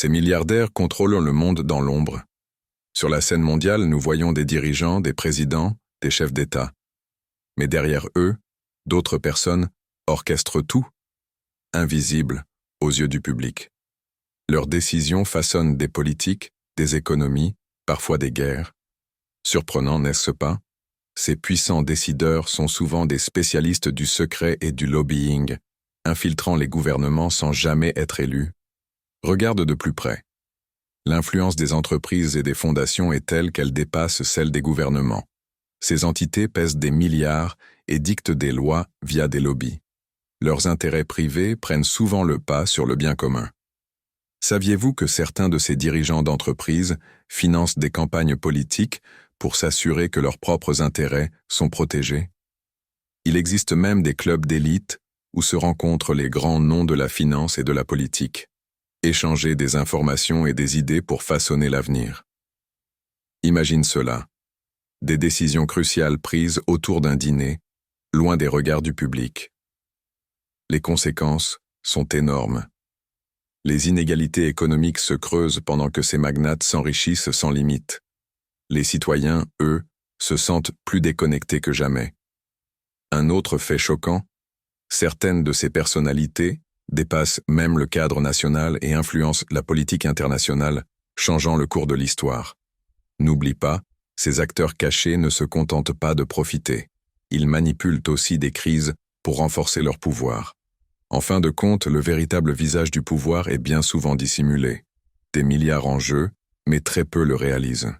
Ces milliardaires contrôlent le monde dans l'ombre. Sur la scène mondiale, nous voyons des dirigeants, des présidents, des chefs d'État. Mais derrière eux, d'autres personnes orchestrent tout, invisibles aux yeux du public. Leurs décisions façonnent des politiques, des économies, parfois des guerres. Surprenant, n'est-ce pas? Ces puissants décideurs sont souvent des spécialistes du secret et du lobbying, infiltrant les gouvernements sans jamais être élus. Regarde de plus près. L'influence des entreprises et des fondations est telle qu'elle dépasse celle des gouvernements. Ces entités pèsent des milliards et dictent des lois via des lobbies. Leurs intérêts privés prennent souvent le pas sur le bien commun. Saviez-vous que certains de ces dirigeants d'entreprises financent des campagnes politiques pour s'assurer que leurs propres intérêts sont protégés? Il existe même des clubs d'élite où se rencontrent les grands noms de la finance et de la politique. Échanger des informations et des idées pour façonner l'avenir. Imagine cela. Des décisions cruciales prises autour d'un dîner, loin des regards du public. Les conséquences sont énormes. Les inégalités économiques se creusent pendant que ces magnates s'enrichissent sans limite. Les citoyens, eux, se sentent plus déconnectés que jamais. Un autre fait choquant, certaines de ces personnalités dépassent même le cadre national et influencent la politique internationale, changeant le cours de l'histoire. N'oublie pas, ces acteurs cachés ne se contentent pas de profiter. Ils manipulent aussi des crises pour renforcer leur pouvoir. En fin de compte, le véritable visage du pouvoir est bien souvent dissimulé. Des milliards en jeu, mais très peu le réalisent.